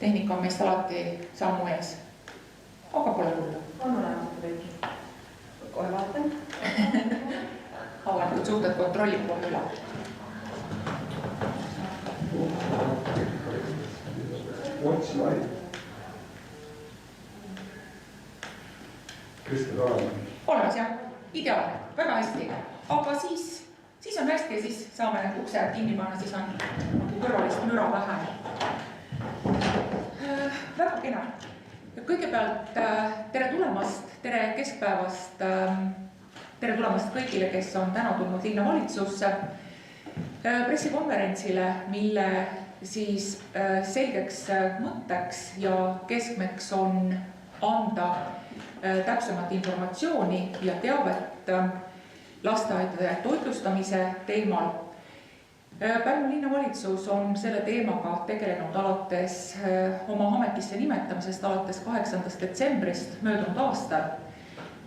tehnika on meist alati sammu ees. Aga pole hullu. On olemas kõik. Kohe vaatan. Avalikud suhted kontrollib kohe üle. Kristel olema? Olemas jah, ideaalne, väga hästi. Aga siis on hästi ja siis saame ukse kinni panna, siis on kõrvalist müra vähem. Väga kena. Kõigepealt tere tulemast, tere keskpäevast, tere tulemast kõigile, kes on täna tulnud linnavalitsusse pressikonverentsile, mille siis selgeks mõtteks ja keskmeks on anda täpsemat informatsiooni ja teavet lasteaedade toitlustamise teemal. Pärnu linnavalitsus on selle teemaga tegelenud alates oma ametisse nimetamisest alates 8. detsembrist möödunud aastal.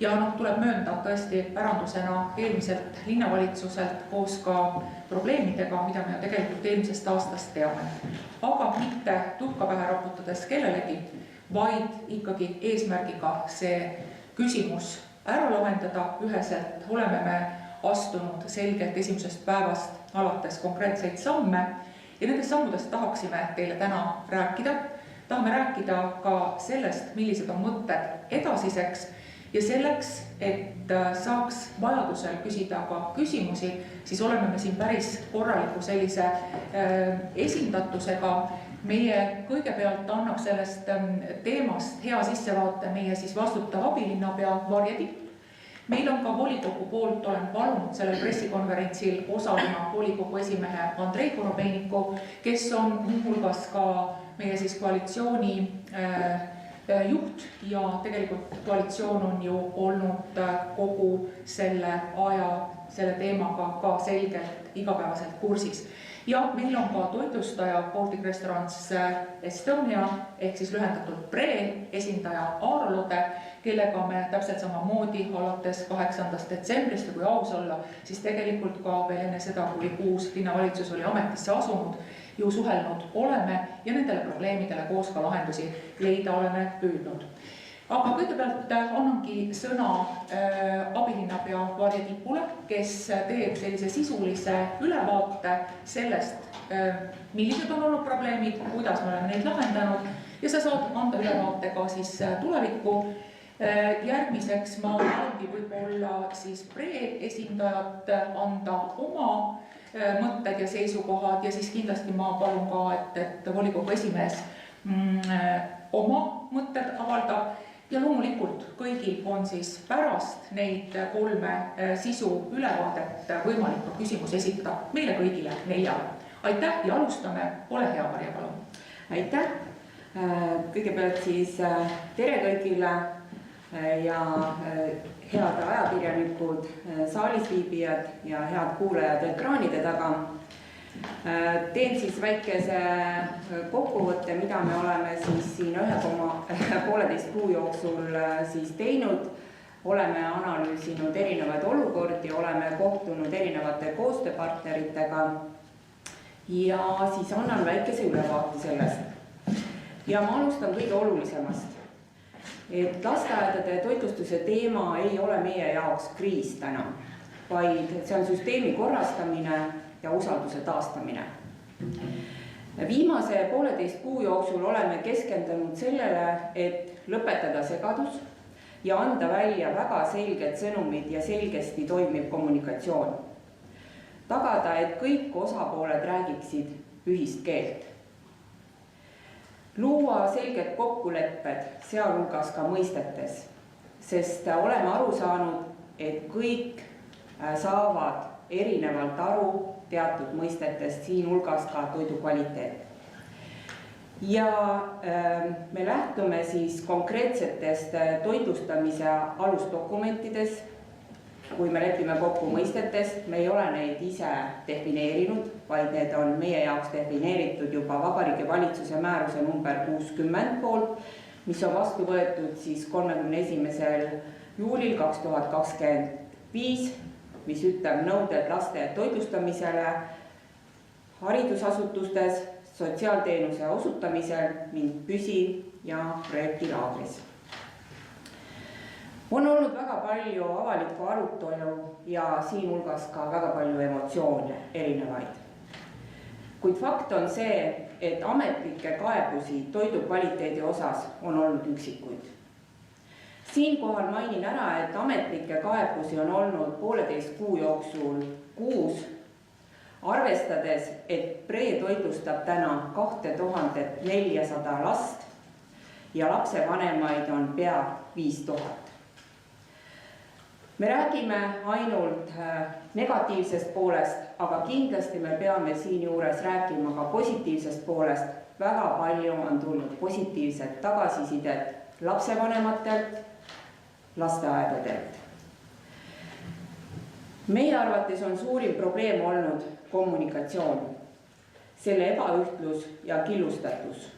Ja tuleb möönda tõesti pärandusena eelmiselt linnavalitsuselt koos ka probleemidega, mida me tegelikult eelmisest aastast teame. Aga mitte tuhka pähe raputades kellelegi, vaid ikkagi eesmärgiga see küsimus ära lahendada üheselt. Oleme me astunud selgelt esimesest päevast alates konkreetseid samme ja nendest sammudest tahaksime teile täna rääkida. Tahame rääkida ka sellest, millised on mõtted edasiseks ja selleks, et saaks vajadusel küsida ka küsimusi, siis oleme me siin päris korraliku sellise esindatusega. Meie kõigepealt annab sellest teemast hea sissevaate meie siis vastutav abilinnapea Varje Tipp. Meil on ka volikogu poolt, olen palunud sellel pressikonverentsil osalema volikogu esimehe Andrei Korobeiniku, kes on muuhulgas ka meie siis koalitsiooni juht ja tegelikult koalitsioon on ju olnud kogu selle aja selle teemaga ka selgelt igapäevaselt kursis. Ja meil on ka toitlustaja Baltic Restaurants Estonia ehk siis lühendatud PRE esindaja Aaro Lode, kellega me täpselt samamoodi alates 8. detsembrist ja kui aus olla, siis tegelikult ka veel enne seda, kui uus linnavalitsus oli ametisse asunud, ju suhelnud oleme ja nendele probleemidele koos ka lahendusi leida oleme püüdnud. Aga kõigepealt annangi sõna abilinnapea Varje Tipule, kes teeb sellise sisulise ülevaate sellest, millised on olnud probleemid, kuidas me oleme neid lahendanud ja sa saad anda ülevaate ka siis tulevikku. Järgmiseks ma tahangi võib-olla siis PRE esindajat anda oma mõtted ja seisukohad ja siis kindlasti ma palun ka, et volikogu esimees oma mõtted avaldab. Ja loomulikult kõigil on siis pärast neid 3 sisu ülevaadet võimalik ka küsimus esitada meile kõigile 4. Aitäh ja alustame. Ole hea, Varje, palun. Aitäh. Kõigepealt siis tere kõigile ja head ajakirjanikud, saalis viibijad ja head kuulajad ekraanide taga. Teen siis väikese kokkuvõtte, mida me oleme siis siin 1,5 kuu jooksul siis teinud. Oleme analüüsinud erinevaid olukordi, oleme kohtunud erinevate koostööpartneritega ja siis annan väikese ülevaate sellest. Ja ma alustan kõige olulisemast, et lasteaedade toitlustuse teema ei ole meie jaoks kriis täna, vaid see on süsteemi korrastamine ja usalduse taastamine. Viimase 1,5 kuu jooksul oleme keskendunud sellele, et lõpetada segadus ja anda välja väga selged sõnumid ja selgesti toimiv kommunikatsioon. Tagada, et kõik osapooled räägiksid ühist keelt. Luua selged kokkulepped, sealhulgas ka mõistetes, sest oleme aru saanud, et kõik saavad erinevalt aru teatud mõistetest, siin hulgas ka toidu kvaliteet. Ja me lähtume siis konkreetsetest toitlustamise alusdokumentides, kui me lepime kokku mõistetest, me ei ole neid ise defineerinud, vaid need on meie jaoks defineeritud juba Vabariigi Valitsuse määruse number 60 poolt, mis on vastu võetud siis 31. juulil 2025, mis ütleb nõuded laste toitlustamisele haridusasutustes, sotsiaalteenuse osutamisel ning püsi- ja projektilaagris. On olnud väga palju avalikku arutelu ja siin hulgas ka väga palju emotsioone erinevaid. Kuid fakt on see, et ametlikke kaebusi toidu kvaliteedi osas on olnud üksikuid. Siinkohal mainin ära, et ametlikke kaebusi on olnud 1,5 kuu jooksul 6, arvestades, et PRE toitlustab täna 2400 last ja lapsevanemaid on pea 5000. Me räägime ainult negatiivsest poolest, aga kindlasti me peame siinjuures rääkima ka positiivsest poolest. Väga palju on tulnud positiivset tagasisidet lapsevanematelt, lasteaedadelt. Meie arvates on suurim probleem olnud kommunikatsioon, selle ebaühtlus ja killustatus.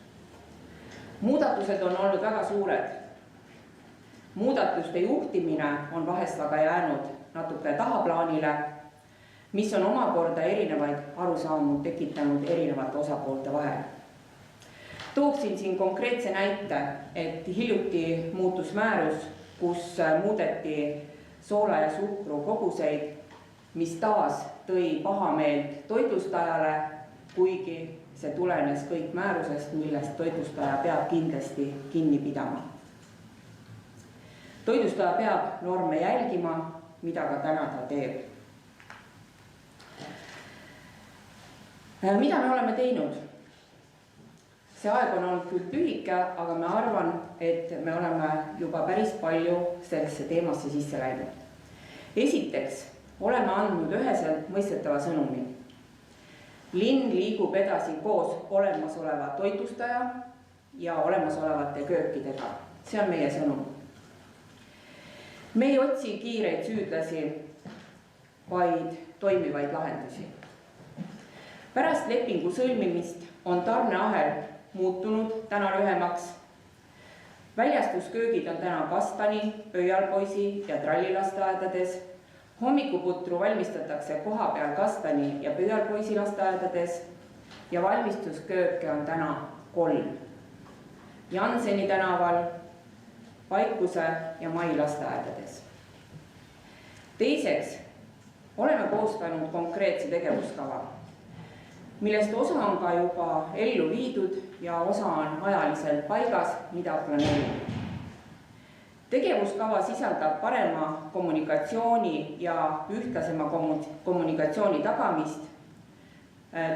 Muudatused on olnud väga suured. Muudatuste juhtimine on vahest aga jäänud natuke tahaplaanile, mis on omakorda erinevaid arusaamu tekitanud erinevate osapoolte vahel. Tooksin siin konkreetse näite, et hiljuti muutus määrus, kus muudeti soola ja suhkru koguseid, mis taas tõi pahameelt toitlustajale, kuigi see tulenes kõik määrusest, millest toitlustaja peab kindlasti kinni pidama. Toitlustaja peab norme jälgima, mida ka täna ta teeb. Mida me oleme teinud? See aeg on olnud küll lühike, aga ma arvan, et me oleme juba päris palju sellesse teemasse sisse läinud. Esiteks oleme andnud üheselt mõistetava sõnumi. Linn liigub edasi koos olemasoleva toitlustaja ja olemasolevate köökidega. See on meie sõnum. Me ei otsi kiireid süüdlasi, vaid toimivaid lahendusi. Pärast lepingu sõlmimist on tarneahel muutunud täna lühemaks. Väljastusköögid on täna Kastani, Pöialpoisi ja Tralli lasteaedades. Hommikuputru valmistatakse koha peal Kastani ja Pöialpoisi lasteaedades ja valmistuskööke on täna 3. Janseni tänaval, Vaikuse ja Mai lasteaedades. Teiseks oleme koostanud konkreetse tegevuskava, millest osa on ka juba ellu viidud ja osa on ajaliselt paigas, mida planeerime. Tegevuskava sisaldab parema kommunikatsiooni ja ühtlasema kommunikatsiooni tagamist,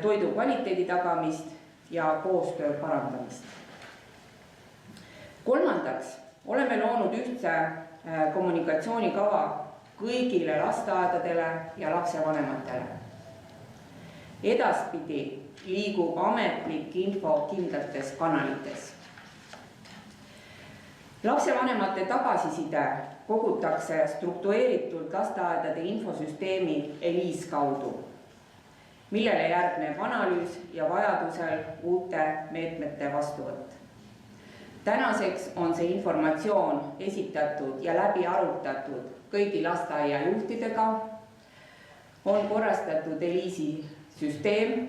toidu kvaliteedi tagamist ja koostöö parandamist. Kolmandaks oleme loonud ühtse kommunikatsioonikava kõigile lasteaedadele ja lapsevanematele. Edaspidi liigub ametlik info kindlates kanalites. Lapsevanemate tagasiside kogutakse struktureeritult lasteaedade infosüsteemi ELIIS kaudu, millele järgneb analüüs ja vajadusel uute meetmete vastuvõtt. Tänaseks on see informatsioon esitatud ja läbi arutatud kõigi lasteaiajuhtidega, on korrastatud ELIIS-i süsteem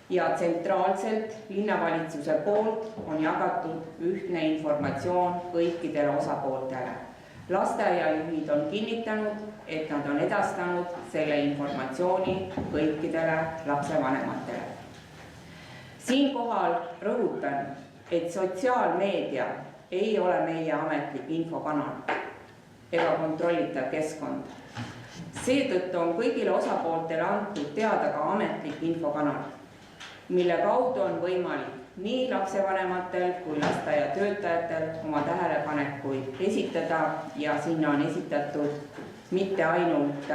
ja tsentraalselt linnavalitsuse poolt on jagatud ühtne informatsioon kõikidele osapooltele. Lasteaiajuhid on kinnitanud, et nad on edastanud selle informatsiooni kõikidele lapsevanematele. Siinkohal rõhutan, et sotsiaalmeedia ei ole meie ametlik infokanal ega kontrollitav keskkond. Seetõttu on kõigile osapooltele antud teada ka ametlik infokanal, mille kaudu on võimalik nii lapsevanematel kui lasteaiatöötajatel oma tähelepanekuid esitada ja sinna on esitatud mitte ainult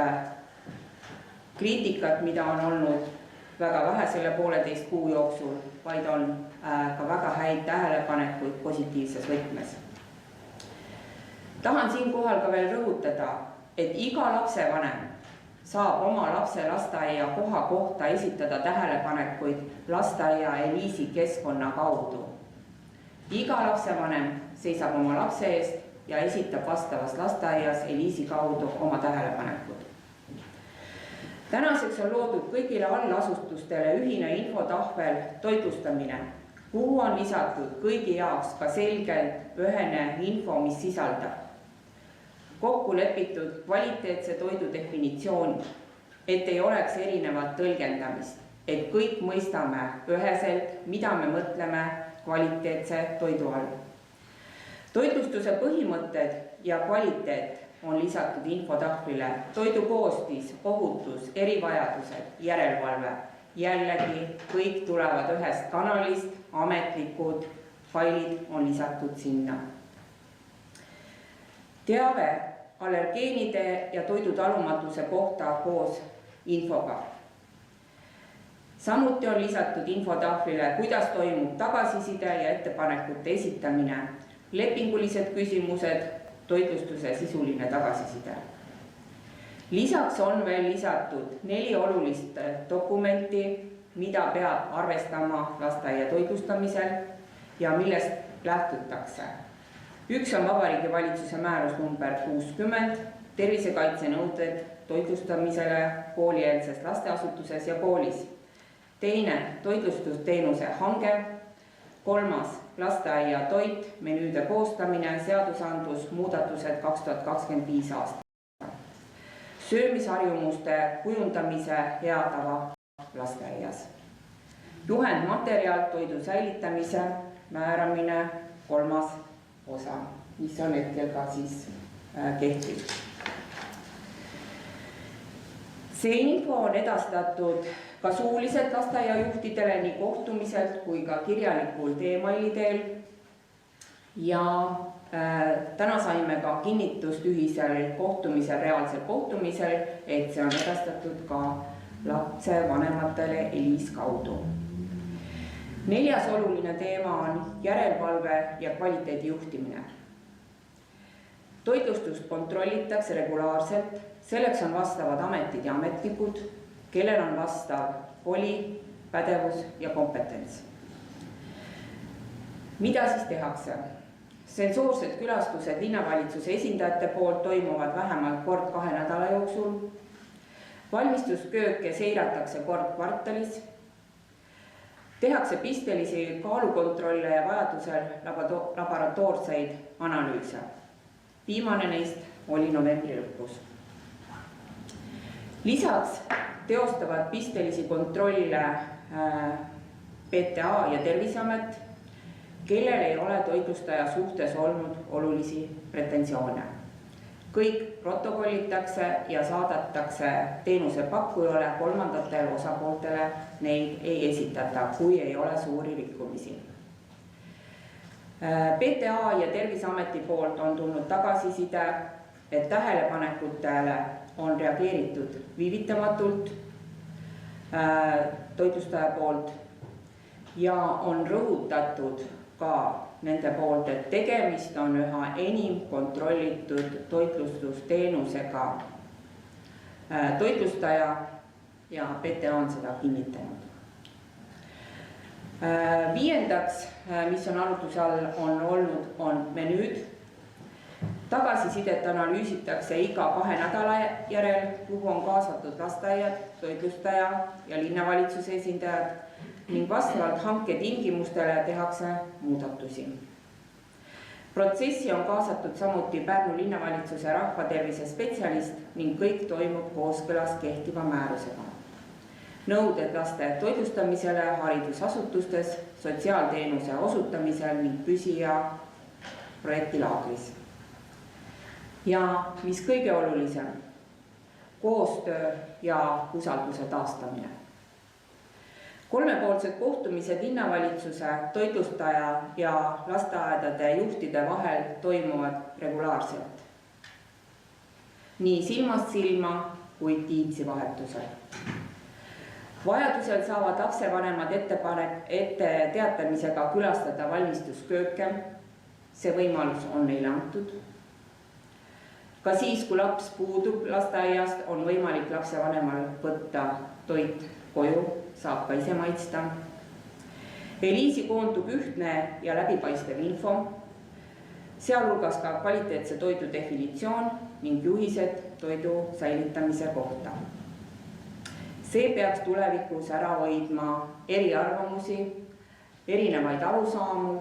kriitikat, mida on olnud väga vähe selle 1,5 kuu jooksul, vaid on ka väga häid tähelepanekuid positiivses võtmes. Tahan siinkohal ka veel rõhutada, et iga lapsevanem saab oma lapse lasteaia koha kohta esitada tähelepanekuid lasteaia ELIIS-i keskkonna kaudu. Iga lapsevanem seisab oma lapse eest ja esitab vastavas lasteaias ELIIS-i kaudu oma tähelepanekud. Tänaseks on loodud kõigile allasutustele ühine infotahvel toitlustamine, kuhu on lisatud kõigi jaoks ka selgelt ühene info, mis sisaldab kokku lepitud kvaliteetse toidu definitsioon, et ei oleks erinevat tõlgendamist, et kõik mõistame üheselt, mida me mõtleme kvaliteetse toidu all. Toitlustuse põhimõtted ja kvaliteet on lisatud infotahvlile, toidu koostis, ohutus, erivajadused, järelevalve. Jällegi kõik tulevad ühest kanalist, ametlikud failid on lisatud sinna. Teave allergeenide ja toidutalumatuse kohta koos infoga. Samuti on lisatud infotahvlile, kuidas toimub tagasiside ja ettepanekute esitamine, lepingulised küsimused, toitlustuse sisuline tagasiside. Lisaks on veel lisatud 4 olulist dokumenti, mida peab arvestama lasteaia toitlustamisel ja millest lähtutakse. Üks on Vabariigi Valitsuse määrus number 60, tervisekaitsenõuded toitlustamisele koolieelses lasteasutuses ja koolis. Teine, toitlustusteenuse hange. 3. lasteaia toit, menüüde koostamine, seadusandlus, muudatused 2025 aasta. Söömisharjumuste kujundamise hea tava lasteaias. Juhendmaterjal, toidu säilitamise määramine, 3. osa, mis on hetkel ka siis kehtiv. See info on edastatud ka suuliselt lasteaiajuhtidele nii kohtumiselt kui ka kirjalikul e-maili teel. Ja täna saime ka kinnitust ühisel kohtumisel, reaalsel kohtumisel, et see on edastatud ka lapse vanematele ELIS kaudu. 4. oluline teema on järelevalve ja kvaliteedi juhtimine. Toitlustust kontrollitakse regulaarselt, selleks on vastavad ametid ja ametnikud, kellel on vastav voli, pädevus ja kompetents. Mida siis tehakse? Sensoorsed külastused linnavalitsuse esindajate poolt toimuvad vähemalt kord 2 nädala jooksul. Valmistuskööke seiratakse kord kvartalis. Tehakse pistelisi kaalukontrolle ja vajadusel laboratoorseid analüüse. Viimane neist oli novembri lõpus. Lisaks teostavad pistelisi kontrolle PTA ja Terviseamet, kellel ei ole toitlustaja suhtes olnud olulisi pretensioone. Kõik protokollitakse ja saadatakse teenusepakkujale, kolmandatele osapooltele, neid ei esitata, kui ei ole suuri rikkumisi. PTA ja Terviseameti poolt on tulnud tagasiside, et tähelepanekutele on reageeritud viivitamatult toitlustaja poolt ja on rõhutatud ka nende poolt, et tegemist on üha enim kontrollitud toitlustusteenusega toitlustaja ja PTA on seda kinnitanud. 5. mis on arutluse all on menüüd. Tagasisidet analüüsitakse iga 2 nädala järel, kuhu on kaasatud lasteaiad, toitlustaja ja linnavalitsuse esindajad ning vastavalt hanke tingimustele tehakse muudatusi. Protsessi on kaasatud samuti Pärnu linnavalitsuse rahvatervise spetsialist ning kõik toimub kooskõlas kehtiva määrusega. Nõuded laste toitlustamisele haridusasutustes, sotsiaalteenuse osutamisel ning püsija projektilaagris. Ja mis kõige olulisem, koostöö ja usalduse taastamine. 3-poolsed kohtumised linnavalitsuse, toitlustaja ja lasteaedade juhtide vahel toimuvad regulaarselt. Nii silmast silma kui Teamsi vahetusel. Vajadusel saavad lapsevanemad ette teatamisega külastada valmistuskööke. See võimalus on neile antud. Ka siis, kui laps puudub lasteaiast, on võimalik lapsevanemal võtta toit koju, saab ka ise maitsta. ELIS-i koondub ühtne ja läbipaistev info, sealhulgas ka kvaliteetse toidu definitsioon ning juhised toidu säilitamise kohta. See peaks tulevikus ära hoidma eriarvamusi, erinevaid arusaamu,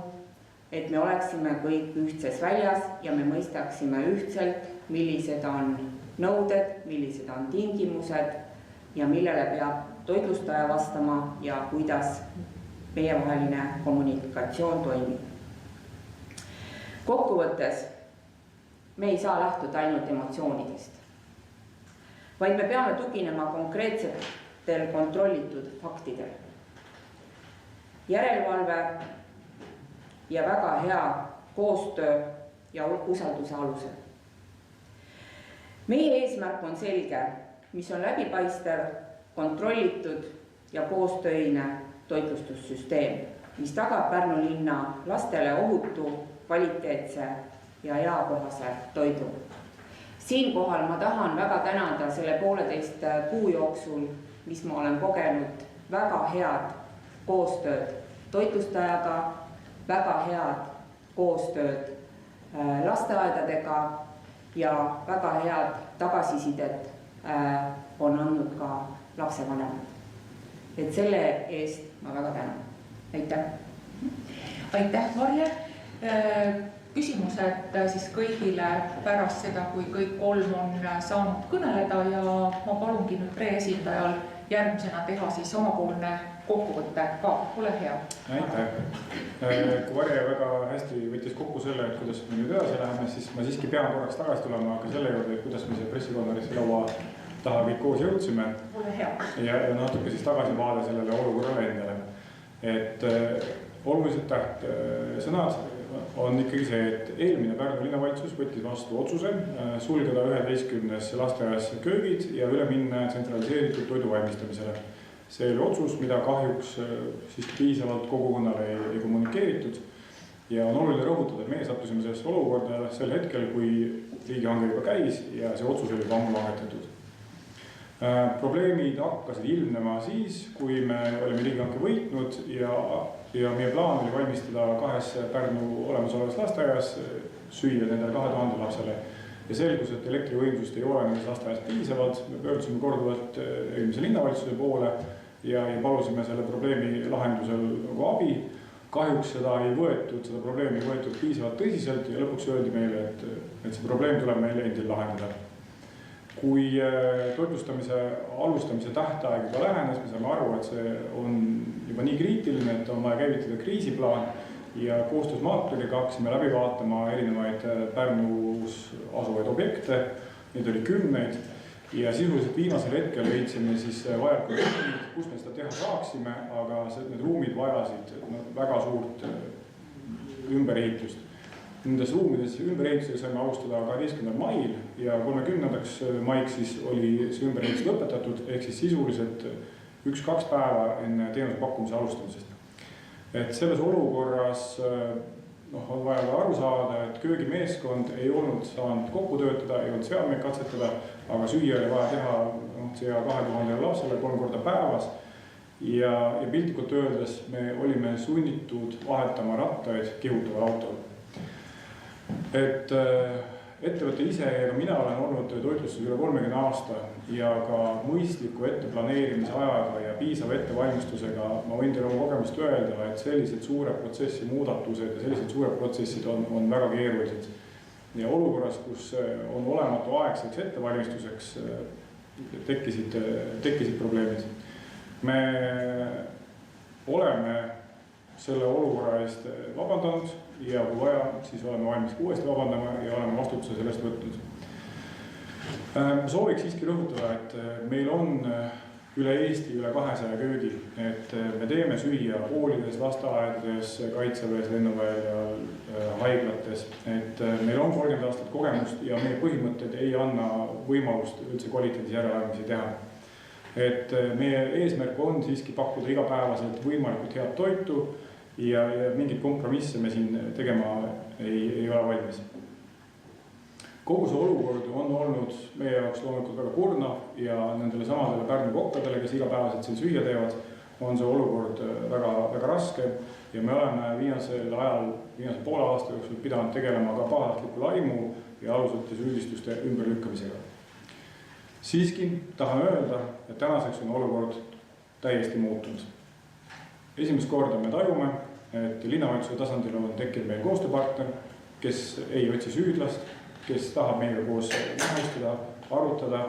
et me oleksime kõik ühtses väljas ja me mõistaksime ühtselt, millised on nõuded, millised on tingimused ja millele peab toitlustaja vastama ja kuidas meievaheline kommunikatsioon toimib. Kokkuvõttes me ei saa lähtuda ainult emotsioonidest, vaid me peame tuginema konkreetsetel kontrollitud faktidel. Järelevalve ja väga hea koostöö ja usalduse alusel. Meie eesmärk on selge, mis on läbipaistev, kontrollitud ja koostöine toitlustussüsteem, mis tagab Pärnu linna lastele ohutu, kvaliteetse ja eakohase toidu. Siinkohal ma tahan väga tänada selle 1,5 kuu jooksul, mis ma olen kogenud väga head koostööd toitlustajaga, väga head koostööd lasteaedadega ja väga head tagasisidet on andnud ka lapsevanemad. Et selle eest ma väga tänan. Aitäh! Aitäh, Marje! Küsimused siis kõigile pärast seda, kui kõik 3 on saanud kõneleda ja ma palungi nüüd preesindajal järgmisena teha siis omapoolne kokkuvõtte ka. Ole hea. Aitäh! Kui Marje väga hästi võttis kokku selle, et kuidas me nüüd edasi läheme, siis ma siiski pean korraks tagasi tulema ka selle juurde, et kuidas me see pressikonverentsi laua taha kõik koos jõudsime. Ole hea. Ja natuke siis tagasi vaade sellele olukorrale endale. Et oluliselt sõnad on ikkagi see, et eelmine Pärnu linnavalitsus võttis vastu otsuse sulgeda 11 lasteaias köögid ja üle minna tsentraliseeritud toidu valmistamisele. See oli otsus, mida kahjuks siis piisavalt kogukonnale ei kommunikeeritud ja on oluline rõhutada, et meie sattusime sellest olukorda sel hetkel, kui riigihange juba käis ja see otsus oli juba ammu langetatud. Probleemid hakkasid ilmnema siis, kui me olime riigihanke võitnud ja meie plaan oli valmistada 2 Pärnu olemasolevas lasteaias süüa nendele 2000 lapsele. Ja selgus, et elektrivõimsust ei ole nendes lasteaias piisavalt. Me pöördusime korduvalt eelmise linnavalitsuse poole ja palusime selle probleemi lahendusel abi. Kahjuks seda probleemi ei võetud piisavalt tõsiselt ja lõpuks öeldi meile, et see probleem tuleb meil endil lahendada. Kui toitlustamise alustamise tähtaeg juba lähenes, me saame aru, et see on juba nii kriitiline, et on vaja käivitada kriisiplaan ja koostöös Maatriga hakkasime läbi vaatama erinevaid Pärnus asuvaid objekte, neid oli 10 ja sisuliselt viimasel hetkel leidsime siis vajalikud ruumid, kus me seda teha saaksime, aga need ruumid vajasid väga suurt ümberehitust. Nendes ruumides ümberehitusega saime alustada 12. mail ja 30. maiks siis oli see ümberehitus lõpetatud, ehk siis sisuliselt 1-2 päeva enne teenuse pakkumise alustamisest. Et selles olukorras on vaja ka aru saada, et köögimeeskond ei olnud saanud kokku töötada, ei olnud seadmeid katsetada, aga süüa oli vaja teha ca 2000 lapsele 3 korda päevas. Ja piltlikult öeldes me olime sunnitud vahetama rattaid kihutaval autol. Et ettevõtte ise ja ka mina olen olnud toitlustus üle 30 aasta ja ka mõistliku etteplaneerimise ajaga ja piisava ettevalmistusega ma võin teile oma kogemust öelda, et sellised suure protsessi muudatused ja sellised suured protsessid on väga keerulised. Ja olukorras, kus on olematu aegseks ettevalmistuseks, tekkisid probleemid. Me oleme selle olukorra eest vabandanud ja kui vaja, siis oleme valmis uuesti vabandama ja oleme vastutuse sellest võtnud. Sooviks siiski rõhutada, et meil on üle Eesti üle 200 köögi, et me teeme süüa koolides, lasteaedades, kaitseväes, lennuväljal, haiglates, et meil on 30 aastat kogemust ja meie põhimõtted ei anna võimalust üldse kvaliteedis järeleandmisi teha. Et meie eesmärk on siiski pakkuda igapäevaselt võimalikult head toitu ja mingid kompromisse me siin tegema ei ole valmis. Kogu see olukord on olnud meie jaoks loomulikult väga kurnav ja nendele samadele Pärnu kokkadele, kes igapäevaselt siin süüa teevad, on see olukord väga, väga raske ja me oleme viimasel poole aasta jooksul pidanud tegelema ka pahatahtliku laimu ja alusetu süüdistuste ümberlükkamisega. Siiski tahame öelda, et tänaseks on olukord täiesti muutunud. Esimest korda me tajume, et linnavalitsuse tasandil on tekkinud meil koostööpartner, kes ei otsi süüdlast, kes tahab meiega koos istuda, arutada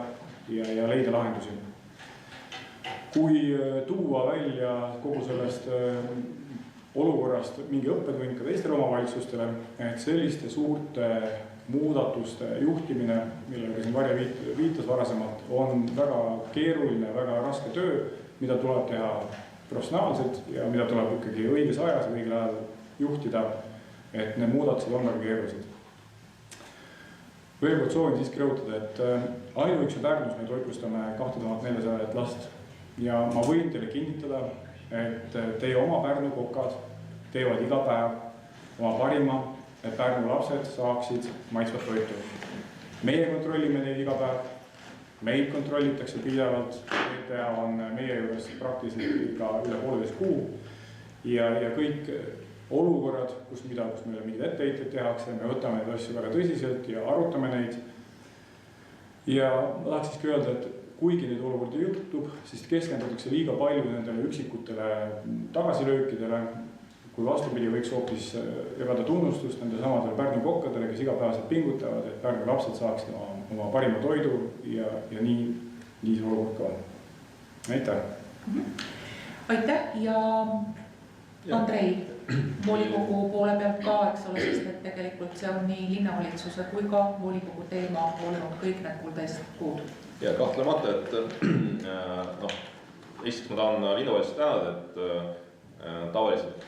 ja leida lahendusi. Kui tuua välja kogu sellest olukorrast mingi õppetund ka teistele omavalitsustele, et selliste suurte muudatuste juhtimine, millega siin Varje viitas varasemalt, on väga keeruline, väga raske töö, mida tuleb teha professionaalselt ja mida tuleb ikkagi õiges ajas või õigel ajal juhtida, et need muudatused on väga keerulised. Veel kord soovin siiski rõhutada, et ainuüksi Pärnus me toitlustame 2400 last ja ma võin teile kinnitada, et teie oma Pärnu kokad teevad iga päev oma parima, et Pärnu lapsed saaksid maitsvat toitu. Meie kontrollime neid iga päev, meid kontrollitakse pidevalt, PTA on meie juures praktiliselt ka üle 1,5 kuu ja kõik olukorrad, kus meile mingid etteheited tehakse, me võtame neid asju väga tõsiselt ja arutame neid. Ja ma tahaks siiski öelda, et kuigi neid olukordi juhtub, siis keskendutakse liiga palju nendele üksikutele tagasilöökidele, kui vastupidi võiks hoopis jagada tunnustust nende samadele Pärnu kokkadele, kes igapäevaselt pingutavad, et Pärnu lapsed saaksid oma parima toidu ja nii see olukord ka on. Aitäh! Aitäh ja Andrei, volikogu poole pealt ka, eks ole, sest et tegelikult see on nii linnavalitsuse kui ka volikogu teema olnud kõik need 13 kuud. Ja kahtlemata, et esiteks ma tahan linnavalitsust tänada, et tavaliselt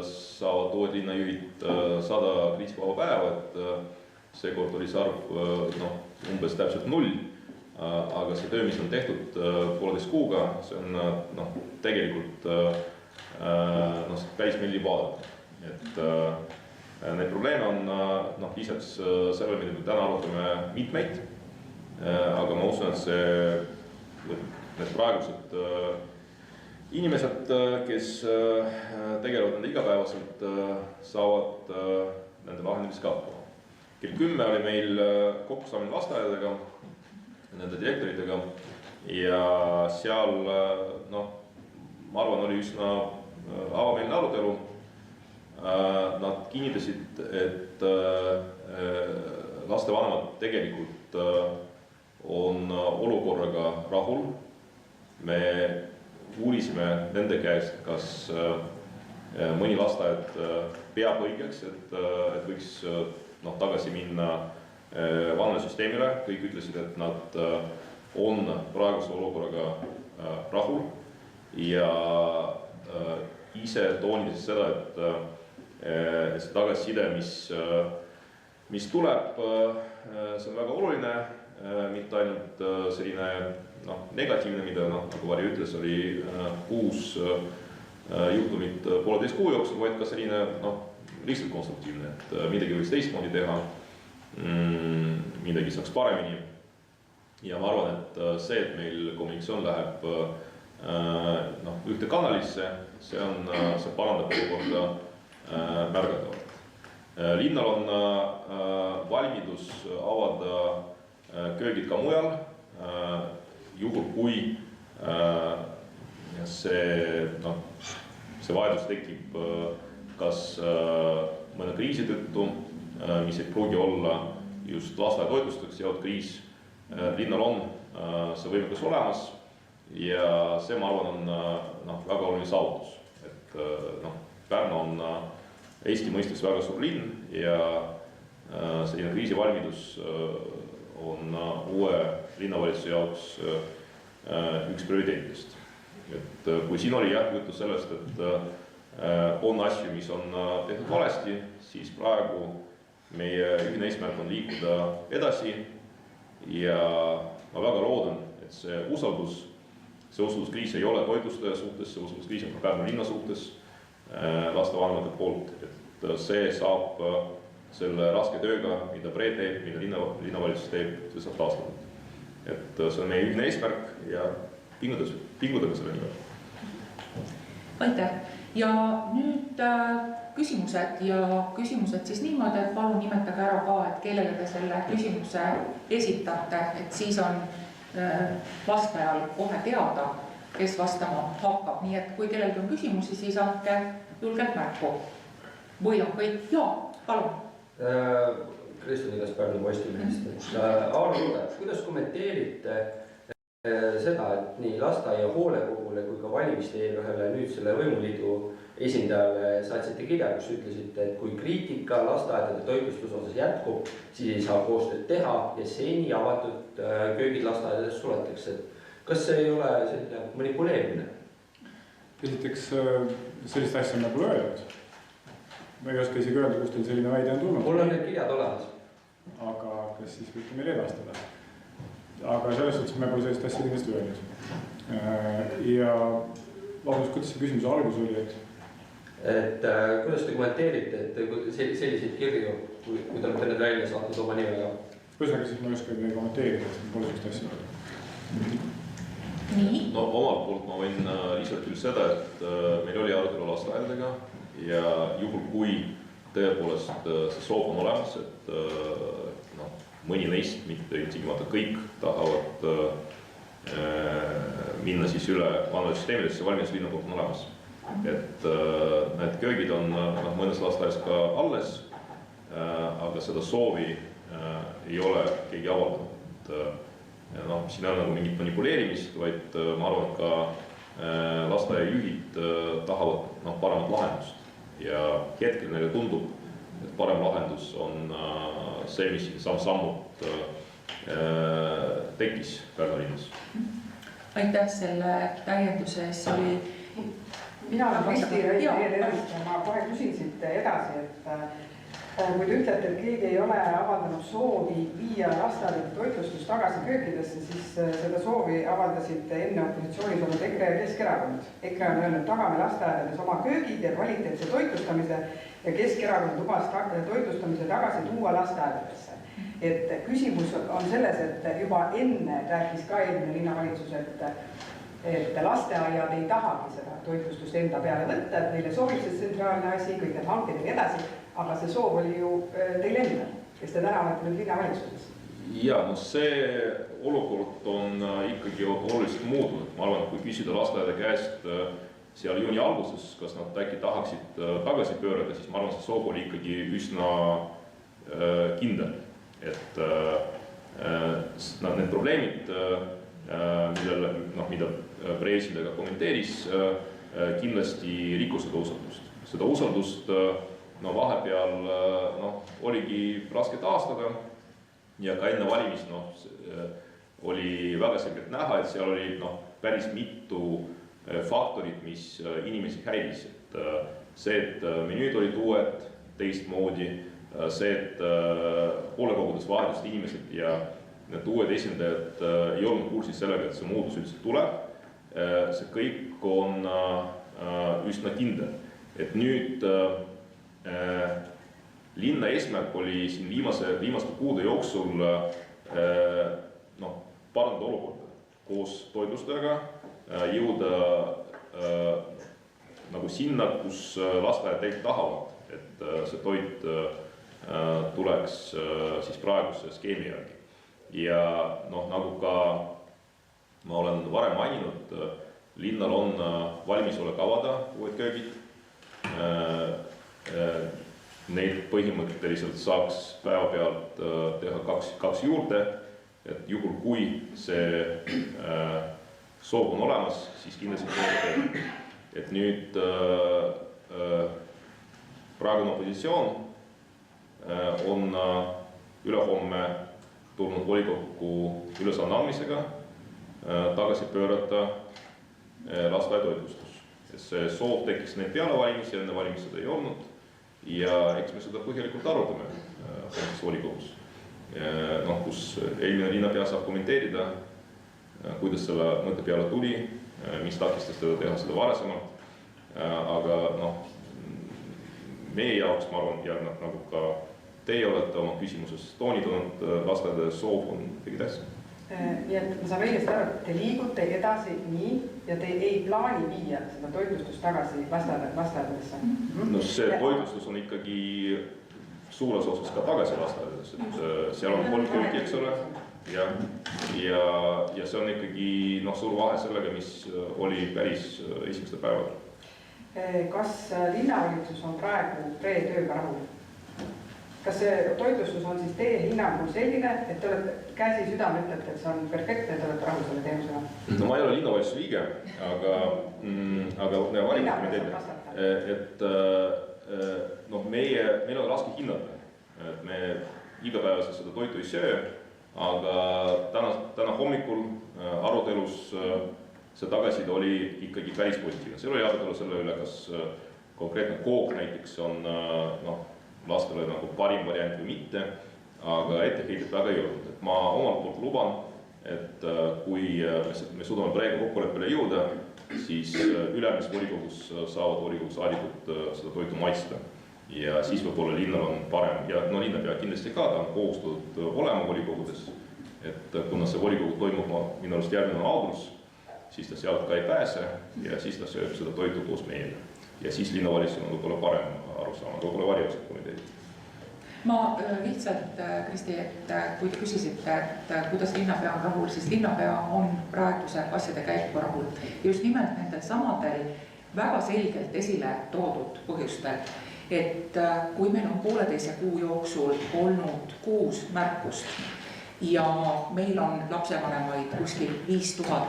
saavad uued linnajuhid 100 kriisikavaba päeva, et seekord oli see arv umbes täpselt 0, aga see töö, mis on tehtud 1,5 kuuga, see on tegelikult päris meeldib vaadata. Et need probleeme on lisaks sellele, mida me täna arutame mitmeid, aga ma usun, et need praegused inimesed, kes tegelevad nende igapäevaselt, saavad nende lahendamist ka hakkama. Kell 10 oli meil kokkusaamine lasteaedadega, nende direktoritega ja seal, ma arvan, oli üsna avameelne arutelu. Nad kinnitasid, et lastevanemad tegelikult on olukorraga rahul. Me uurisime nende käest, kas mõni lasteaed peab õigeks, et võiks tagasi minna vanale süsteemile. Kõik ütlesid, et nad on praeguse olukorraga rahul ja ise toonisid seda, et see tagasiside, mis tuleb, see on väga oluline, mitte ainult selline negatiivne, mida nagu Varje ütles, oli 6 juhtumit 1,5 kuu jooksul, vaid ka selline lihtsalt konstruktiivne, et midagi võiks teistmoodi teha, midagi saaks paremini. Ja ma arvan, et see, et meil kommunikatsioon läheb ühte kanalisse, see parandab olukorda märgatavalt. Linnal on valmidus avada köögid ka mujal, juhul kui see vajadus tekib kas mõne kriisi tõttu, mis ei pruugi olla just lasteaiatoitlusteks seotud kriis. Linnal on see võimekus olemas ja see, ma arvan, on väga oluline saavutus. Et Pärnu on Eesti mõistes väga suur linn ja selline kriisivalmidus on uue linnavalitsuse jaoks üks prioriteetidest. Et kui siin oli juttu sellest, et on asju, mis on tehtud valesti, siis praegu meie ühine eesmärk on liikuda edasi ja ma väga loodan, et see usalduskriis ei ole toitlustaja suhtes, see usalduskriis on Pärnu linna suhtes lastevanemate poolt, et see saab selle raske tööga, mida Pre teeb, mida linnavalitsus teeb, see saab taastatud. Et see on meie ühine eesmärk ja pingutame selle nimel. Aitäh! Ja nüüd küsimused siis niimoodi, et palun nimetage ära ka, et kellele te selle küsimuse esitate, et siis on vastajal kohe teada, kes vastama hakkab. Nii et kui kellelgi on küsimusi, siis andke julgelt märku. Või on kõik? Jaa, palun. Kristo Nigas Pärnu Postimehest. Aaro Lude, kuidas kommenteerite seda, et nii lasteaia hoolekogule kui ka valimiste eel ühele nüüdsele võimuliidu esindajale saatsite kirja, kus ütlesite, et kui kriitika lasteaedade toitlustuse osas jätkub, siis ei saa koostööd teha ja seni avatud köögid lasteaedades suletakse. Kas see ei ole selline manipuleerimine? Esiteks sellist asja on nagu öeldud. Ma ei oska isegi öelda, kus teil selline väide on tulnud. Mul on need kirjad olemas. Aga kas siis võite meile edastada? Aga selles suhtes me pole sellist asja kindlasti öelnud. Ja vabandust, kuidas see küsimuse algus oli, et kuidas te kommenteerite, et selliseid kirju, kui te olete need välja saatnud oma nimega? Ühesõnaga siis ma ei oska midagi kommenteerida, et pole sellist asja öelda. Nii. No omalt poolt ma võin lisada küll seda, et meil oli arutelu lasteaedadega ja juhul kui tõepoolest see soov on olemas, et mõni neist, mitte ilmtingimata kõik, tahavad minna siis üle vanematele süsteemidesse, valmiduslinna poolt on olemas. Et need köögid on mõnes lasteaias ka alles, aga seda soovi ei ole keegi avaldanud. Siin on nagu mingit manipuleerimist, vaid ma arvan, et ka lasteaiajuhid tahavad paremat lahendust. Ja hetkel neile tundub, et parem lahendus on see, mis samm-sammult tekkis Pärnu linnas. Aitäh selle täienduse eest, see oli... Mina olen Kristi Rõivist ja ma kohe küsin siit edasi, et kui te ütlete, et keegi ei ole avaldanud soovi viia lasteaedade toitlustus tagasi köökidesse, siis seda soovi avaldasid enne opositsioonis olnud EKRE ja Keskerakond. EKRE on öelnud, tagame lasteaedades oma köögid ja kvaliteetse toitlustamise ja Keskerakond lubas toitlustamise tagasi tuua lasteaedadesse. Et küsimus on selles, et juba enne rääkis ka eelmine linnavalitsus, et lasteaiad ei tahagi seda toitlustust enda peale võtta, et neile sobib see tsentraalne asi, kõik need hanked ja nii edasi, aga see soov oli ju teil endal, kes te täna olete nüüd linnavalitsuses. Ja, see olukord on ikkagi oluliselt muutunud. Ma arvan, et kui küsida lasteaeda käest seal juuni alguses, kas nad äkki tahaksid tagasi pöörata, siis ma arvan, see soov oli ikkagi üsna kindel. Et need probleemid, mida preesidendiga kommenteeris, kindlasti rikkus seda usaldust. Seda usaldust vahepeal oligi raske taastada ja ka enne valimist oli väga selgelt näha, et seal oli päris mitu faktorit, mis inimesi häiris. See, et menüüd olid uued teistmoodi, see, et hoolekogudes vahetusid inimesed ja need uued esindajad ei olnud kursis sellega, et see muutus üldse tuleb. See kõik on üsna kindel. Et nüüd linna eesmärk oli siin viimaste kuude jooksul parandada olukorda koos toitlustajaga, jõuda nagu sinna, kus lasteaiad tegelikult tahavad, et see toit tuleks siis praeguse skeemi järgi. Ja nagu ka ma olen varem maininud, linnal on valmisolek avada uued köögid. Neid põhimõtteliselt saaks päeva pealt teha kaks juurde, et juhul kui see soov on olemas, siis kindlasti teha. Et nüüd praegune opositsioon on ülehomme tulnud volikokku ülesande andmisega tagasi pöörata lasteaiatoitlustus. See soov tekkis neid peale valimisi, enne valimisi seda ei olnud ja eks me seda põhjalikult arutame volikogus, kus eelmine linnapea saab kommenteerida, kuidas selle mõtte peale tuli, mis takistas teda teha seda varasemalt, aga meie jaoks, ma arvan, ja nagu ka teie olete oma küsimuses toonitanud, lasteaedade soov on kõige tähtsam. Nii et ma saan õigesti aru, et te liigute edasi nii ja te ei plaani viia seda toitlustust tagasi lasteaedadesse? See toitlustus on ikkagi suures osas ka tagasi lasteaedades, et seal on 3 köögi, eks ole, ja see on ikkagi suur vahe sellega, mis oli päris esimestel päevadel. Kas linnavalitsus on praegu tööga rahul? Kas see toitlustus on siis teie hinnangul selline, et te olete käsi südame ütlete, et see on perfektne, et te olete rahul selle teenusega? No ma ei ole linnavalitsuse liige, aga valime teile, et meil on raske hinnata, et me igapäevaselt seda toitu ei söö, aga täna hommikul arutelus see tagasiside oli ikkagi päris positiivne. Seal oli arutelu selle üle, kas konkreetne kook näiteks on lastele nagu parim variant või mitte, aga etteheidet väga ei olnud. Et ma omalt poolt luban, et kui me suudame praegu kokkuleppele jõuda, siis ülemise volikogus saavad volikogu saadikud seda toitu maitsta. Ja siis võib-olla linnal on parem. Ja linnapea kindlasti ka, ta on kohustatud olema volikogudes. Et kuna see volikogu toimub minu arust järgmine august, siis ta sealt ka ei pääse ja siis ta sööb seda toitu koos meile. Ja siis linnavalitsusel on võib-olla parem aru saama, võib-olla varjused komiteed. Ma lihtsalt, Kristi, et kui te küsisite, et kuidas linnapea on rahul, siis linnapea on praeguse asjade käiku rahul. Just nimelt nendel samadel väga selgelt esile toodud põhjustel, et kui meil on 1,5 kuu jooksul olnud 6 märkust ja meil on lapsevanemaid kuskil 5000,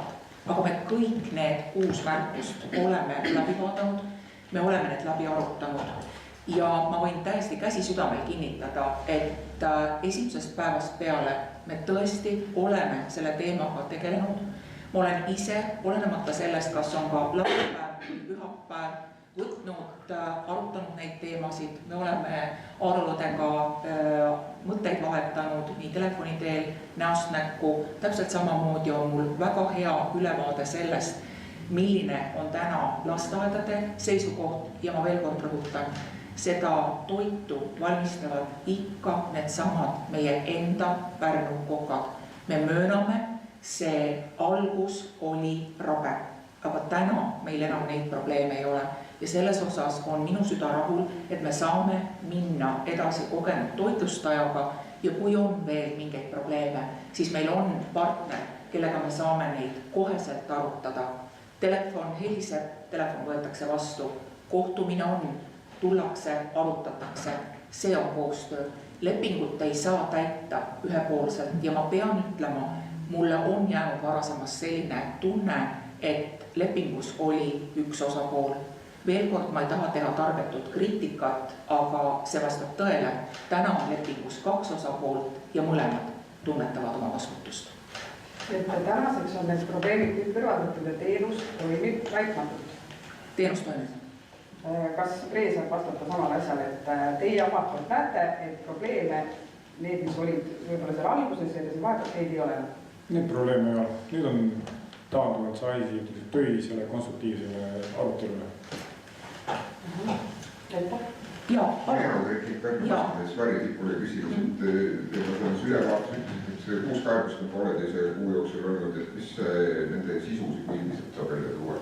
aga me kõik need 6 märkust oleme läbi vaadanud, me oleme need läbi arutanud ja ma võin täiesti käsi südamel kinnitada, et esimesest päevast peale me tõesti oleme selle teemaga tegelenud. Ma olen ise, olenemata sellest, kas on ka lapsepäev või pühapäev, võtnud, arutanud neid teemasid. Me oleme Aarolõdega mõtteid vahetanud nii telefoni teel, näost näkku. Täpselt samamoodi on mul väga hea ülevaade sellest, milline on täna lasteaedade seisukoht ja ma veel kord rõhutan, seda toitu valmistavad ikka needsamad meie enda Pärnu kokad. Me mööname, see algus oli rabe, aga täna meil enam neid probleeme ei ole. Ja selles osas on minu süda rahul, et me saame minna edasi kogenud toitlustajaga ja kui on veel mingeid probleeme, siis meil on partner, kellega me saame neid koheselt arutada. Telefon heliseb, telefon võetakse vastu, kohtumine on, tullakse, arutatakse, see on koostöö. Lepingut ei saa täita ühepoolselt ja ma pean ütlema, mulle on jäänud varasemast selline tunne, et lepingus oli üks osapool. Veel kord, ma ei taha teha tarbetut kriitikat, aga see vastab tõele. Täna on lepingus 2 osapoolt ja mõlemad tunnetavad oma vastutust. Et tänaseks on need probleemid kõik kõrvaldatud ja teenus toimib laitmatult. Teenus toimib. Kas Ree saab vastata samale asjale, et teie omalt poolt näete, et probleeme, need, mis olid võib-olla seal alguses ja vahepeal teid ei ole? Need probleeme ei ole. Nüüd on taanduvalt see asi töisele konstruktiivsele arutelule. Jaa, Varjetipule küsimus, et teema ülevaatus ütles, et see 6 kaebust on 1,5 kuu jooksul olnud, et mis nende sisusid üldiselt saab välja tuua?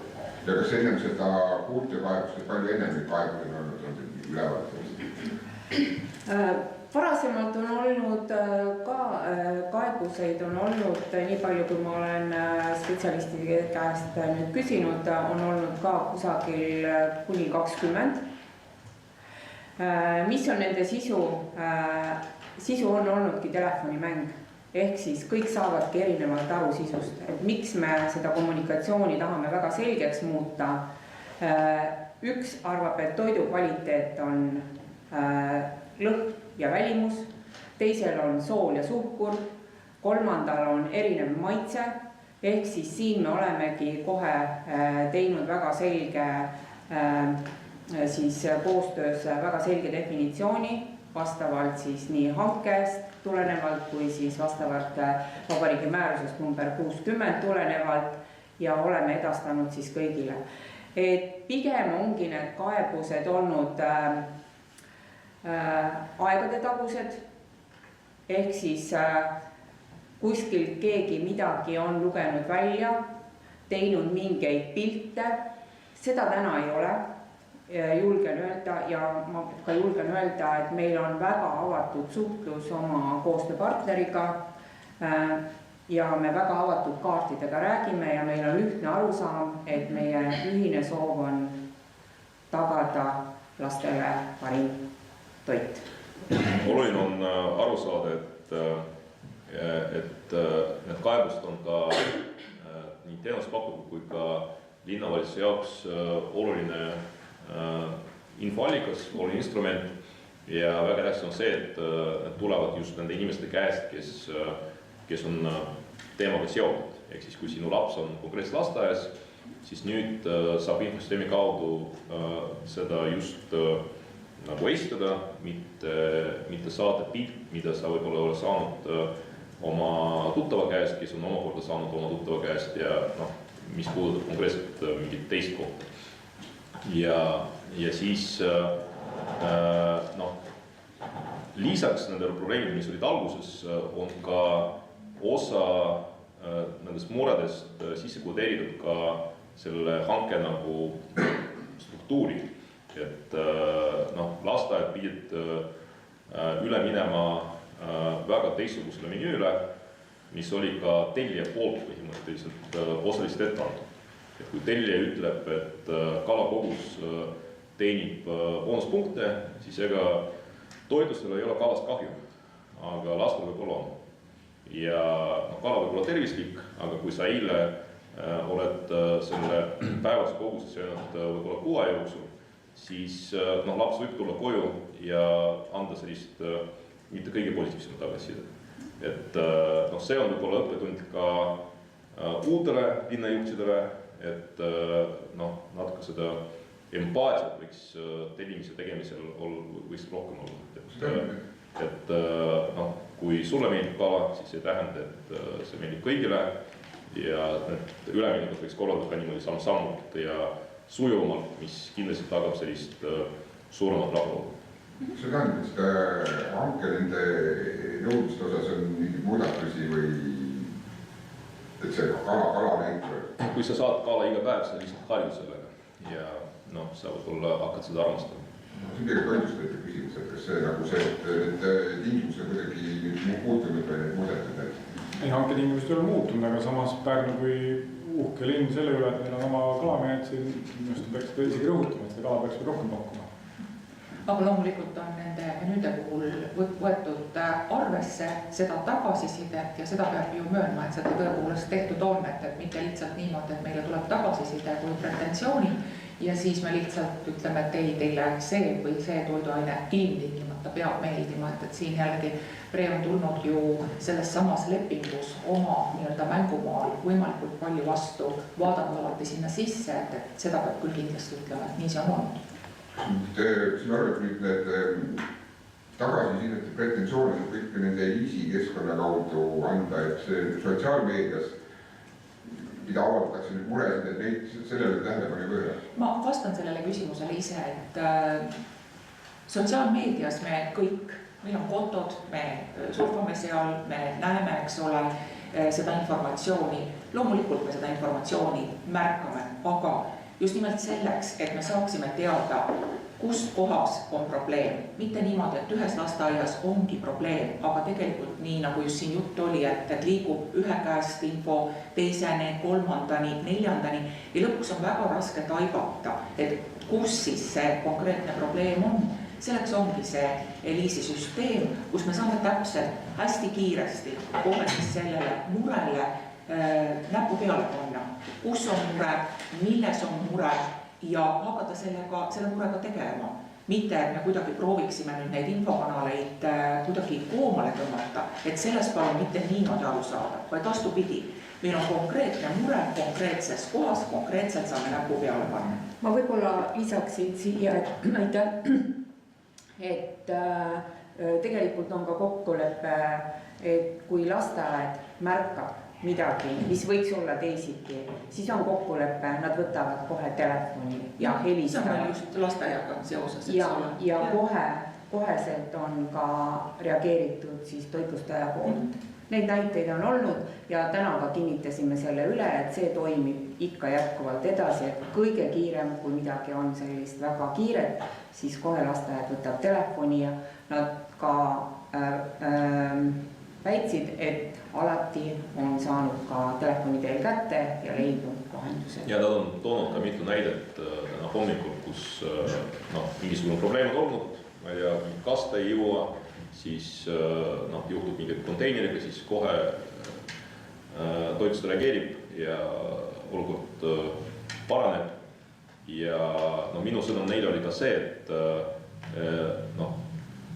Ja kas ennem seda 6 kaebust, et palju ennem neid kaebusi on olnud ülevaatamist? Varasemalt on olnud ka kaebuseid, on olnud nii palju, kui ma olen spetsialistide käest nüüd küsinud, on olnud ka kusagil kuni 20. Mis on nende sisu? Sisu on olnudki telefonimäng, ehk siis kõik saavadki erinevalt aru sisust, et miks me seda kommunikatsiooni tahame väga selgeks muuta. Üks arvab, et toidu kvaliteet on lõhn ja välimus, teisel on sool ja suhkur, kolmandal on erinev maitse, ehk siis siin me olemegi kohe teinud väga selge siis koostöös väga selge definitsiooni vastavalt siis nii hankest tulenevalt kui siis vastavalt Vabariigi määrusest number 60 tulenevalt ja oleme edastanud siis kõigile. Et pigem ongi need kaebused olnud aegade tagused, ehk siis kuskilt keegi midagi on lugenud välja, teinud mingeid pilte, seda täna ei ole. Julgen öelda ja ma ka julgen öelda, et meil on väga avatud suhtlus oma koostööpartneriga. ja me väga avatud kaartidega räägime ja meil on ühtne arusaam, et meie ühine soov on tagada lastele parim toit. Oluline on aru saada, et need kaebused on ka nii teenuspakkuja kui ka linnavalitsuse jaoks oluline infoallikas, oluline instrument ja väga tähtis on see, et need tulevad just nende inimeste käest, kes on teemaga seotud. Ehk siis, kui sinu laps on konkreetselt lasteaias, siis nüüd saab infosüsteemi kaudu seda just nagu esitada, mitte saada pilt, mida sa võib-olla ole saanud oma tuttava käest, kes on omakorda saanud oma tuttava käest ja mis puudutab konkreetselt mingit teist kohta. Ja siis lisaks nendele probleemidele, mis olid alguses, on ka osa nendest muredest sisse kodeeritud ka selle hanke nagu struktuuri. Et lasteaed pidid üle minema väga teistsugusele menüüle, mis oli ka tellija poolt põhimõtteliselt osaliselt ette antud. Et kui tellija ütleb, et kalakogus teenib boonuspunkte, siis ega toitlustel ei ole kalast kahju, aga lastel võib-olla on. Ja kala võib olla tervislik, aga kui sa eile oled selle päevase koguse söönud võib-olla 6 aja jooksul, siis laps võib tulla koju ja anda sellist mitte kõige positiivsemat tagasisidet. Et see on võib-olla õppetund ka uutele linnajuhtidele, et natuke seda empaatiat võiks tellimise tegemisel võiks rohkem olla. Et kui sulle meeldib kala, siis ei tähenda, et see meeldib kõigile ja need üleminekud võiks korraldada ka niimoodi samm-sammult ja sujuvamalt, mis kindlasti tagab sellist suuremat rahulolu. See tähendab, et hanke nende nõudluste osas on mingeid muudatusi või et see kala näitab? Kui sa saad kala iga päev, sa lihtsalt harjud sellega ja sa võib-olla hakkad seda armastama. See on tegelikult toitlustajate küsimus, et kas see nagu see, et need tingimused kuidagi muutunud või need muudetud? Ei, hanke tingimused ei ole muutunud, aga samas Pärnu kui uhke linn selle üle, et meil on oma kalamehed siin, just peaks isegi rõhutama, et seda kala peaks rohkem pakkuma. Aga loomulikult on nende menüüde puhul võetud arvesse seda tagasisidet ja seda peab ju möönma, et seda tõepoolest tehtud on, et mitte lihtsalt niimoodi, et meile tuleb tagasiside kui pretensiooni ja siis me lihtsalt ütleme, et teile see või see toiduaine ilmtingimata peab meeldima, et siin jällegi Pre on tulnud ju selles samas lepingus oma nii-öelda mängumaal võimalikult palju vastu, vaadata alati sinna sisse, et seda peab küll kindlasti ütlema, et nii see on olnud. Siin arvad nüüd need tagasisidete pretensioonid kõik nende easy keskkonna kaudu anda, et see sotsiaalmeedias, mida avaldatakse nüüd muresid, et neid sellele tähelepanu ei pööra? Ma vastan sellele küsimusele ise, et sotsiaalmeedias me kõik, meil on kontod, me surfame seal, me näeme, eks ole, seda informatsiooni. Loomulikult me seda informatsiooni märkame, aga just nimelt selleks, et me saaksime teada, kust kohas on probleem. Mitte niimoodi, et ühes lasteaias ongi probleem, aga tegelikult nii, nagu just siin jutt oli, et liigub ühe käest info teiseni, kolmandani, neljandani ja lõpuks on väga raske taibata, et kus siis see konkreetne probleem on. Selleks ongi see Eliisi süsteem, kus me saame täpselt hästi kiiresti kohe siis sellele murele näpu peale panna, kus on mure, milles on mure ja hakata selle murega tegelema. Mitte, et me kuidagi prooviksime nüüd neid infokanaleid kuidagi koomale tõmmata, et sellest palun mitte niimoodi aru saada, vaid vastupidi. Meil on konkreetne mure konkreetses kohas, konkreetselt saame näpu peale panna. Ma võib-olla lisaksin siia, et tegelikult on ka kokkulepe, et kui lasteaed märkab midagi, mis võiks olla teisiti, siis on kokkulepe, nad võtavad kohe telefoni ja helistavad. See on just lasteaiaga seoses. Ja koheselt on ka reageeritud siis toitlustaja poolt. Neid näiteid on olnud ja täna ka kinnitasime selle üle, et see toimib ikka jätkuvalt edasi, et kõige kiirem, kui midagi on sellist väga kiiret, siis kohe lasteaed võtab telefoni ja nad ka väitsid, et alati on saanud ka telefoni teel kätte ja leidnud lahenduse. ja nad on toonud ka mitu näidet täna hommikul, kus mingisugune probleem on olnud, ma ei tea, kasta ei jõua, siis juhtub mingi konteineriga, siis kohe toitlustus reageerib ja olukord paraneb. Ja minu sõnum neile oli ka see, et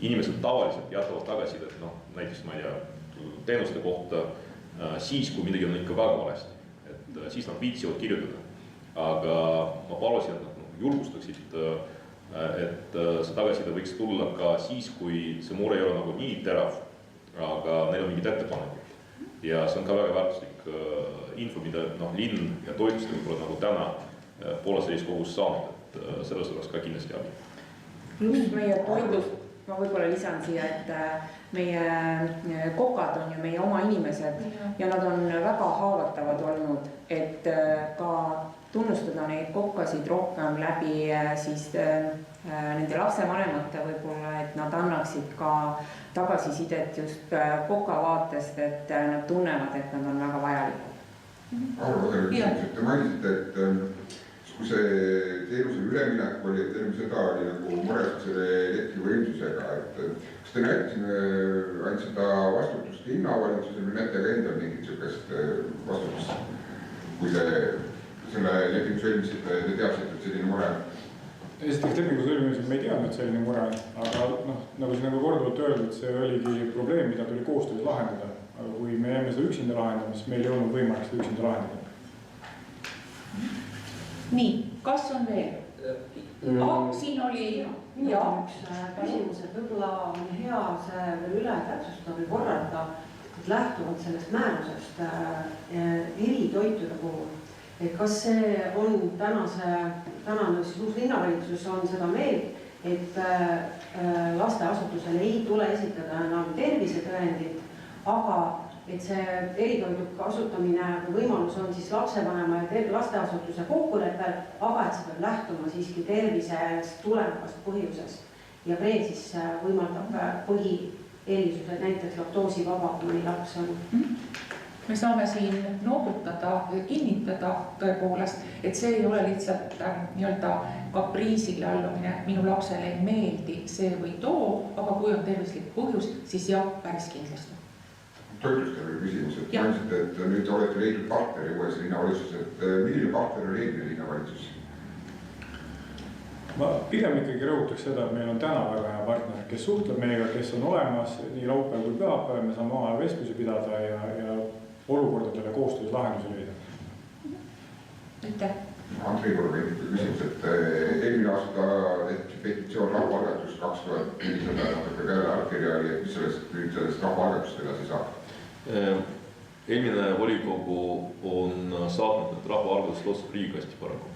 inimesed tavaliselt jätavad tagasisidet, näiteks ma ei tea, teenuste kohta siis, kui midagi on ikka väga valesti, et siis nad viitsivad kirjutada. Aga ma palusin, et nad julgustaksid, et see tagasiside võiks tulla ka siis, kui see mure ei ole nagu nii terav, aga neil on mingid ettepanekud. Ja see on ka väga väärtuslik info, mida linn ja toitlustus võib-olla nagu täna pole sellist kogust saanud, et sellest oleks ka kindlasti abi. Just meie toidust, ma võib-olla lisan siia, et meie kokad on ju meie oma inimesed ja nad on väga haavatavad olnud, et ka tunnustada neid kokkasid rohkem läbi siis nende lapsevanemate võib-olla, et nad annaksid ka tagasisidet just koka vaatest, et nad tunnevad, et nad on väga vajalikud. Arvo, te mainisite, et kui see teenuse üleminek oli, et enne seda oli nagu mures selle elektrivõimsusega, et kas te näite ainult seda vastutust linnavalitsusele või näete ka endal mingit sellist vastutust, kui te selle lepingu sõlmisite, te teadsite, et selline mure? Esiteks lepingu sõlmimisel me ei teadnud, et selline mure, aga nagu siin nagu korduvalt öeldud, see oligi probleem, mida tuli koostöös lahendada. Aga kui me jääme seda üksinda lahendama, siis meil ei olnud võimalik seda üksinda lahendada. Nii, kas on veel? Siin oli üks küsimus, et võib-olla on hea see veel üle täpsustada või korrata, et lähtuvalt sellest määrusest eritoitude puhul, et kas see on tänane siis uus linnavalitsus on seda meelt, et lasteasutusele ei tule esitada enam tervisetõendit, aga et see eritoidu kasutamine võimalus on siis lapsevanema ja lasteasutuse kokkuleppel, aga et see peab lähtuma siiski tervisest tulenevast põhjusest. Ja Breel siis võimaldab põhieelisused, näiteks laktoosivaba, kui mõni laps on. Me saame siin noogutada, kinnitada tõepoolest, et see ei ole lihtsalt kapriisile allumine, minu lapsele ei meeldi see või too, aga kui on tervislik põhjus, siis jah, päris kindlasti. Toitlustajale küsimus, et mõtlesite, et nüüd olete leidnud partneri uues linnavalitsus, et milline partner on eelmine linnavalitsus? Ma pigem ikkagi rõhutaks seda, et meil on täna väga hea partner, kes suhtleb meiega, kes on olemas nii laupäev kui pühapäev, me saame oma vestlusi pidada ja olukordadele koostöös lahendusi leida. Aitäh! Andrei Korvin küsimus, et eelmine aasta tehti petitsioon rahvaalgatus 2400 natuke peale allkirja oli, et mis sellest rahvaalgatust edasi saab? Eelmine volikogu on saatnud need rahvaalgatust otsa prügikasti paraku.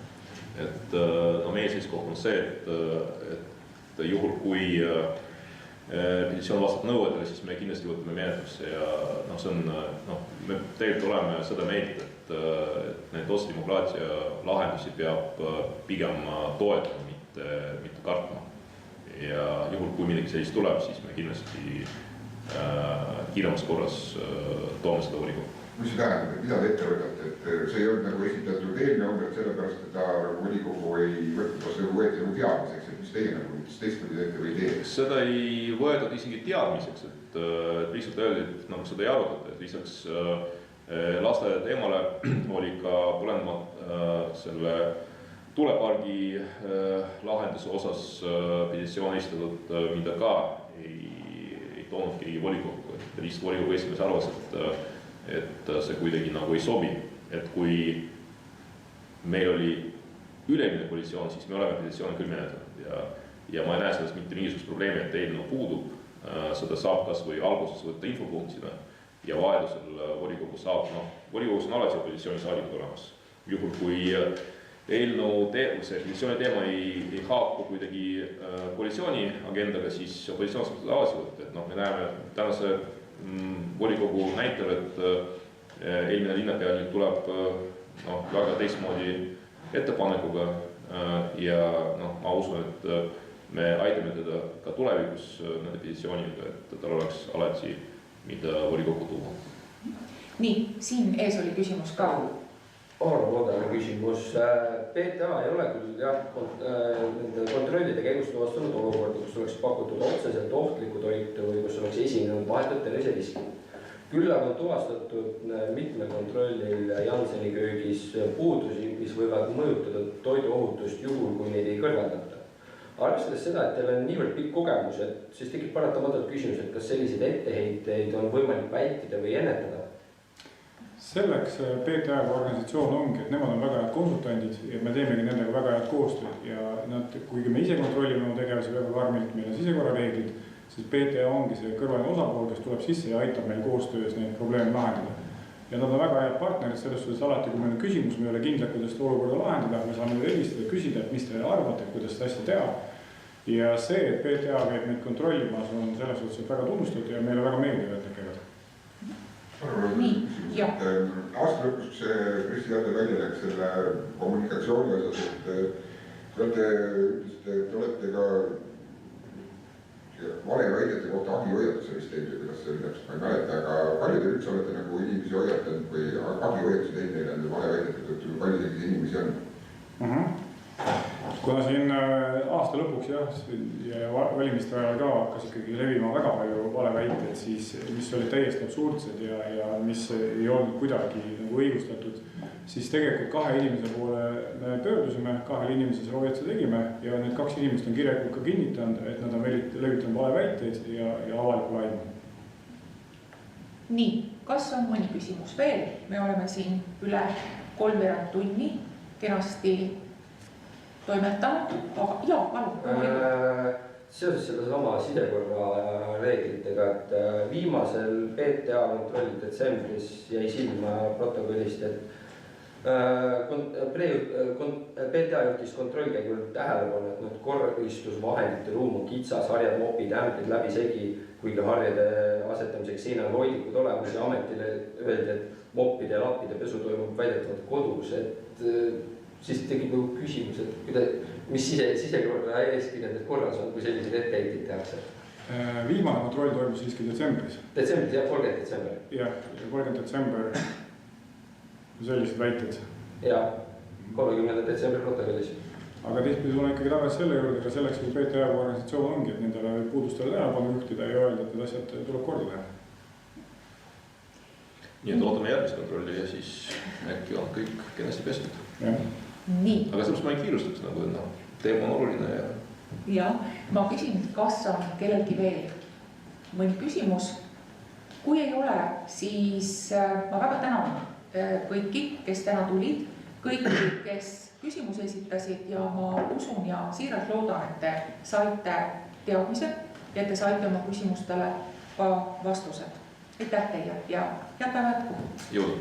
Et meie seisukoht on see, et juhul kui petitsioon vastab nõuetele, siis me kindlasti võtame menetlusse ja see on, me tegelikult oleme seda meelt, et need otsedemokraatia lahendusi peab pigem toetama, mitte kartma. Ja juhul kui midagi sellist tuleb, siis me kindlasti kiiremas korras toome seda volikogu. Mis see tähendab, mida te ette võtate, et see ei olnud nagu esitatud eelnumber, sellepärast, et ta volikogu ei võtnud vastu võeti nagu teadmiseks, et mis teie nagu teistpidi teete või ei tee? Seda ei võetud isegi teadmiseks, et lihtsalt öeldi, et nagu seda ei arutata, et lisaks lasteaia teemale oli ka tulenevalt selle tulepargi lahenduse osas petitsioon esitatud, mida ka ei toonud keegi volikogu, et lihtsalt volikogu esimees arvas, et see kuidagi nagu ei sobi, et kui meil oli ülemine koalitsioon, siis me oleme petitsiooni küll menetlenud ja ma ei näe sellest mitte mingisugust probleemi, et eelnõu puudub, seda saab kas või alguses võtta infopunktina ja vajadusel volikogu saab, volikogus on alati opositsioonisaadikud olemas. Juhul kui eelnõu see petitsiooni teema ei haaku kuidagi koalitsiooni agendaga, siis opositsioon saab seda alati võtta, et me näeme tänase volikogu näitel, et eelmine linnapea nüüd tuleb väga teistmoodi ettepanekuga ja ma usun, et me aitame teda ka tulevikus nende petitsiooniga, et tal oleks alati mida volikokku tuua. Nii, siin ees oli küsimus ka. Aaro Loodane küsimus. PTA ei ole küll nende kontrollide käigus tuvastunud olukorda, kus oleks pakutud otseselt ohtlikku toitu või kus oleks esinenud vahetult terviseriski. Küll aga on tuvastatud mitmel kontrollil Janseni köögis puudusi, mis võivad mõjutada toiduohutust juhul, kui neid ei kõrvaldata. Arvestades seda, et teil on niivõrd pikk kogemus, siis tekib paratamatult küsimus, et kas selliseid etteheiteid on võimalik vältida või ennetada? Selleks PTA organisatsioon ongi, et nemad on väga head konsultandid ja me teemegi nendega väga head koostööd ja nad, kuigi me ise kontrollime oma tegevusi väga karmilt, meil on sisekorrareeglid, siis PTA ongi see kõrvaline osapool, kes tuleb sisse ja aitab meil koostöös neid probleeme lahendada. Ja nad on väga head partnerid selles suhtes alati, kui meil on küsimus, me ei ole kindlad, kuidas seda olukorda lahendada, me saame helistada, küsida, et mis te arvate, kuidas seda asja teha. Ja see, et PTA käib meid kontrollimas, on selles suhtes väga tunnustatud ja meile väga meeldiv, et tegevad. Aasta lõpus Kristi Teade välja läks selle kommunikatsiooni osas, et te olete ka valeväidete kohta agihoiatuse vist teinud, kuidas see oli täpselt, ma ei mäleta, aga palju te üldse olete nagu inimesi hoiatanud või agihoiatuse teinud neile nende valeväidete tõttu, kui palju selliseid inimesi on? Kuna siin aasta lõpuks ja valimiste ajal ka hakkas ikkagi levima väga palju valeväiteid, siis mis olid täiesti absurdsed ja mis ei olnud kuidagi nagu õigustatud, siis tegelikult 2 inimese poole me pöördusime, 2 inimese selle hoiatuse tegime ja need 2 inimest on kirjalikult ka kinnitanud, et nad on levitanud valeväiteid ja avalikku laimu. Nii, kas on mõni küsimus veel? Me oleme siin üle 3 tunni kenasti toimetanud, aga jaa, palun. Seoses selle sama sidekorra reeglitega, et viimasel PTA kontrolli detsembris jäi silma protokollist, et PTA juhtis kontrollkäigul tähelepanu, et need korristusvahendite ruum on kitsas, harjad, mopid, ämbrid läbi segi, kuigi harjade asetamiseks seinal hoidlikud olemas ja ametile öeldi, et moppide ja lappide pesu toimub väidetavalt kodus, et siis tekib nagu küsimus, et mis sisekorra eeskirjades korras on, kui selliseid etteheiteid tehakse? Viimane kontroll toimus siiski detsembris. Detsembris, jah, 30 detsember. Jah, 30 detsember sellised väited. Jah, 30 detsembri protokollis. Aga tihti tuleb ikkagi tagasi selle juurde, ka selleks, kui PTA organisatsioon ongi, et nendele puudustele tähelepanu juhtida ja öelda, et need asjad tuleb korda teha. Nii et ootame järgmist kontrolli ja siis äkki on kõik kenasti pestud. Nii. Aga sellest ma ei kiirustaks, nagu teema on oluline ja... Ja, ma küsin, kas on kellelgi veel mõni küsimus. Kui ei ole, siis ma väga tänan kõiki, kes täna tulid, kõiki, kes küsimusi esitasid ja ma usun ja siiralt loodan, et te saite teadmised ja te saite oma küsimustele ka vastused. Aitäh teile ja head päeva jätku! Jõudu!